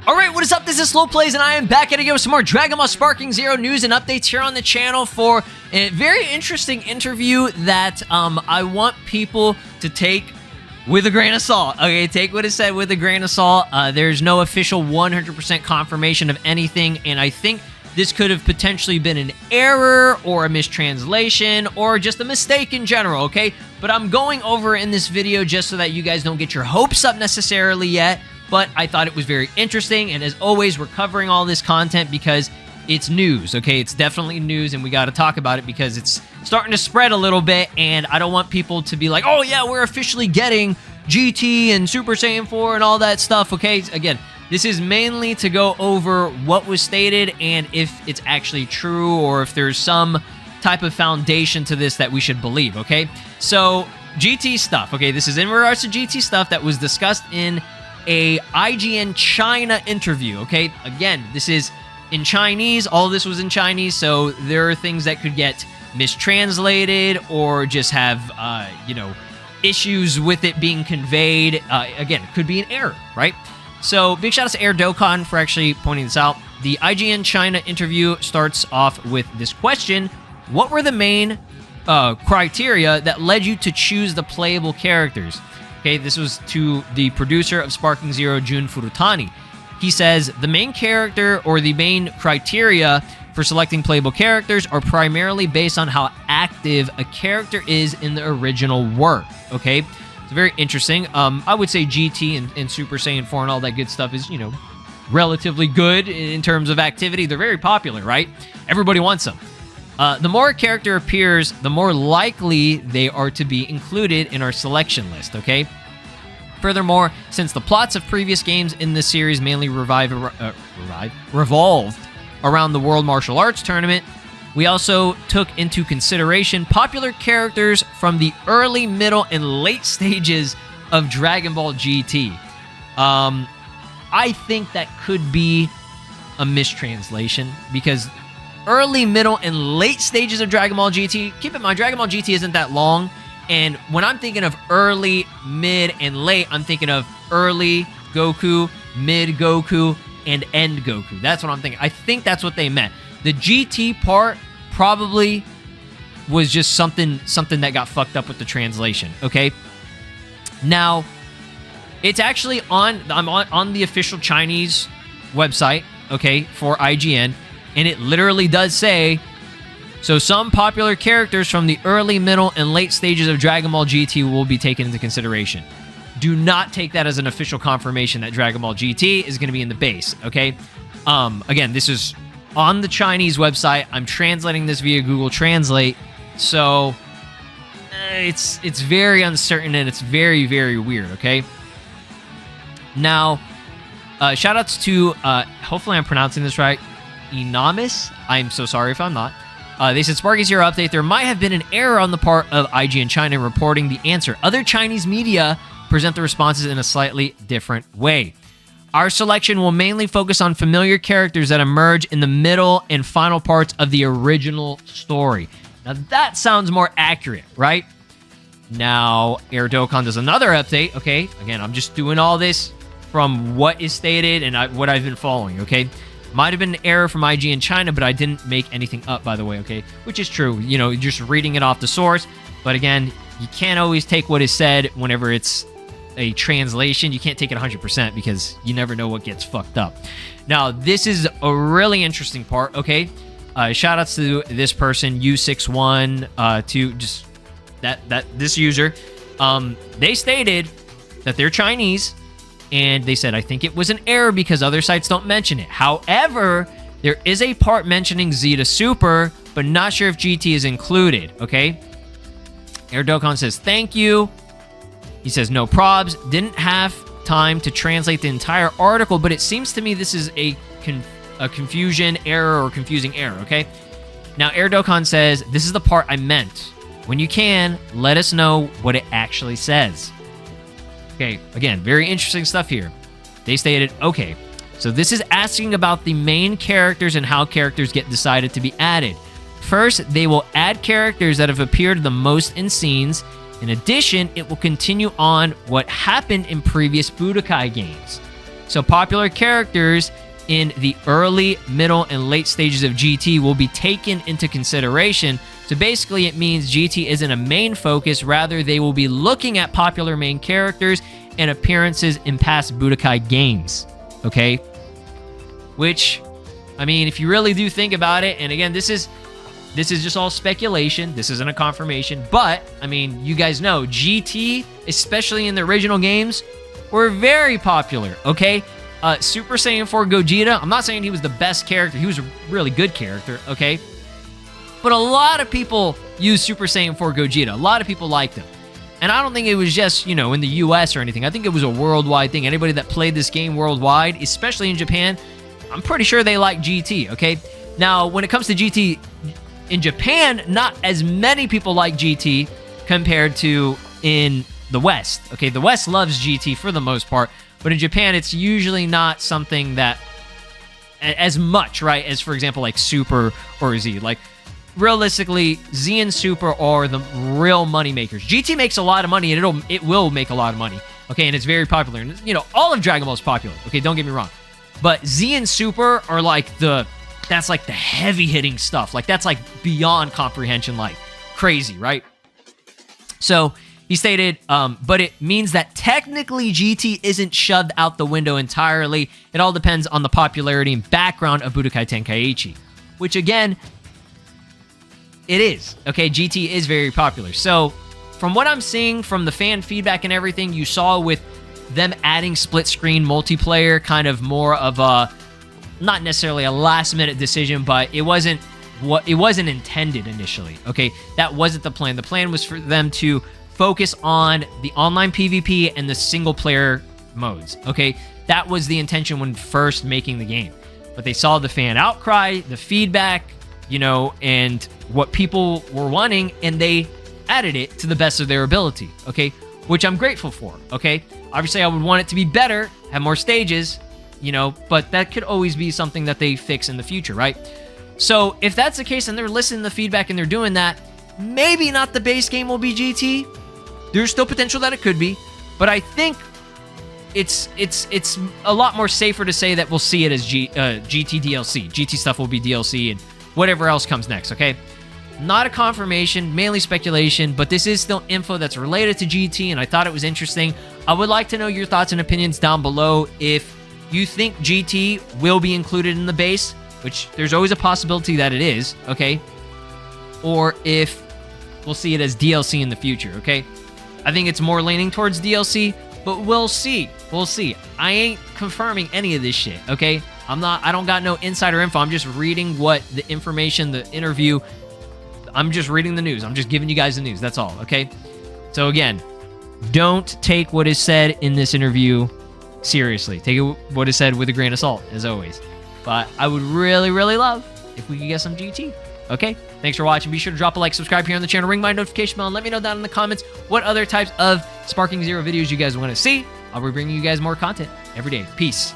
Alright, what is up? This is SLOplays, and I am back at it again with some more Dragon Ball Sparking Zero news and updates here on the channel for a very interesting interview that I want people to take with a grain of salt. Okay, take what is said with a grain of salt. There's no official 100% confirmation of anything, and I think this could have potentially been an error or a mistranslation or just a mistake in general, okay? But I'm going over in this video just so that you guys don't get your hopes up necessarily yet. But I thought it was very interesting, and as always, we're covering all this content because it's news, okay? It's definitely news, and we got to talk about it because it's starting to spread a little bit, and I don't want people to be like, oh yeah, we're officially getting GT and Super Saiyan 4 and all that stuff, okay? Again, this is mainly to go over what was stated and if it's actually true or if there's some type of foundation to this that we should believe, okay? So, GT stuff, okay? This is in regards to GT stuff that was discussed in a IGN China interview, okay? Again, this is in Chinese. All of this was in Chinese, so there are things that could get mistranslated or just have, issues with it being conveyed. Again, it could be an error, right? So, big shout out to AirDokkan for actually pointing this out. The IGN China interview starts off with this question: what were the main criteria that led you to choose the playable characters? Okay, this was to the producer of Sparking Zero, Jun Furutani. He says, the main character or the main criteria for selecting playable characters are primarily based on how active a character is in the original work, okay? It's very interesting. I would say GT and Super Saiyan 4 and all that good stuff is, relatively good in terms of activity. They're very popular, right? Everybody wants them. The more a character appears, the more likely they are to be included in our selection list, okay? Furthermore, since the plots of previous games in this series mainly revolved around the World Martial Arts Tournament, we also took into consideration popular characters from the early, middle, and late stages of Dragon Ball GT. I think that could be a mistranslation because early, middle, and late stages of Dragon Ball GT. Keep in mind, Dragon Ball GT isn't that long, and when I'm thinking of early, mid, and late, I'm thinking of early Goku, mid Goku, and end Goku. That's what I'm thinking. I think that's what they meant. The GT part probably was just something that got fucked up with the translation, okay? Now, it's actually I'm on the official Chinese website, okay, for IGN, and it literally does say, so some popular characters from the early, middle, and late stages of Dragon Ball GT will be taken into consideration. Do not take that as an official confirmation that Dragon Ball GT is going to be in the base, okay? Again, this is on the Chinese website. I'm translating this via Google Translate, so it's very uncertain and it's very, very weird, okay? Now, shoutouts to, hopefully I'm pronouncing this right, Inamis. I'm so sorry if I'm not. They said, Sparky Zero update. There might have been an error on the part of IGN China reporting the answer. Other Chinese media present the responses in a slightly different way. Our selection will mainly focus on familiar characters that emerge in the middle and final parts of the original story. Now, that sounds more accurate, right? Now, AirDokkan does another update, okay? Again, I'm just doing all this from what is stated and what I've been following, okay? Might have been an error from IGN China, but I didn't make anything up, by the way, okay? Which is true, just reading it off the source. But again, you can't always take what is said whenever it's a translation. You can't take it 100% because you never know what gets fucked up. Now, this is a really interesting part, okay? Shout outs to this person, U61, to just this user. They stated that they're Chinese, and they said, I think it was an error because other sites don't mention it. However, there is a part mentioning Zeta Super, but not sure if GT is included, okay? AirDokkan says, thank you. He says, no probs. Didn't have time to translate the entire article, but it seems to me this is a confusion error or confusing error, okay? Now, AirDokkan says, this is the part I meant. When you can, let us know what it actually says. Okay, again, very interesting stuff here. They stated, okay, so this is asking about the main characters and how characters get decided to be added. First, they will add characters that have appeared the most in scenes, In addition, it will continue on what happened in previous Budokai games. So popular characters in the early, middle, and late stages of GT will be taken into consideration. So basically, it means GT isn't a main focus, rather they will be looking at popular main characters and appearances in past Budokai games, okay? Which, I mean, if you really do think about it, and again, this is just all speculation, this isn't a confirmation, but, I mean, you guys know, GT, especially in the original games, were very popular, okay? Super Saiyan 4 Gogeta, I'm not saying he was the best character, he was a really good character, okay? But a lot of people use Super Saiyan 4 Gogeta. A lot of people liked him. And I don't think it was just, in the US or anything. I think it was a worldwide thing. Anybody that played this game worldwide, especially in Japan, I'm pretty sure they like GT, okay? Now, when it comes to GT in Japan, not as many people like GT compared to in the West, okay? The West loves GT for the most part, but in Japan, it's usually not something that as much, right, as, for example, like Super or Z. Like, realistically, Z and Super are the real money makers. GT makes a lot of money, and it will make a lot of money, okay? And it's very popular. And, all of Dragon Ball is popular, okay? Don't get me wrong. But Z and Super are like that's like the heavy-hitting stuff. Like, that's like beyond comprehension, like crazy, right? So he stated, but it means that technically GT isn't shoved out the window entirely. It all depends on the popularity and background of Budokai Tenkaichi, which again, it is. Okay, GT is very popular. So from what I'm seeing from the fan feedback and everything, you saw with them adding split-screen multiplayer, kind of more of a, not necessarily a last-minute decision, but it wasn't intended initially. Okay, that wasn't the plan. The plan was for them to focus on the online PvP and the single-player modes. Okay, that was the intention when first making the game. But they saw the fan outcry, the feedback, and what people were wanting, and they added it to the best of their ability, okay? Which I'm grateful for, okay? Obviously, I would want it to be better, have more stages, but that could always be something that they fix in the future, right? So if that's the case and they're listening to the feedback and they're doing that, maybe not the base game will be GT. There's still potential that it could be, but I think it's a lot more safer to say that we'll see it as GT DLC. GT stuff will be DLC and whatever else comes next, okay? Not a confirmation, mainly speculation, but this is still info that's related to GT, and I thought it was interesting. I would like to know your thoughts and opinions down below if you think GT will be included in the base, which there's always a possibility that it is, okay? Or if we'll see it as DLC in the future, okay? I think it's more leaning towards DLC, but we'll see. We'll see. I ain't confirming any of this shit, okay? I don't got no insider info. I'm just reading what the information, the interview. I'm just reading the news. I'm just giving you guys the news. That's all, okay? So again, don't take what is said in this interview seriously. Take what is said with a grain of salt, as always. But I would really, really love if we could get some GT. Okay? Thanks for watching. Be sure to drop a like, subscribe here on the channel, ring my notification bell, and let me know down in the comments what other types of Sparking Zero videos you guys want to see. I'll be bringing you guys more content every day. Peace.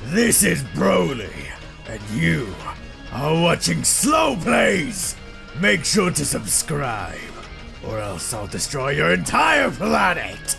This is Broly, and you are watching SLOplays. Make sure to subscribe, or else I'll destroy your entire planet.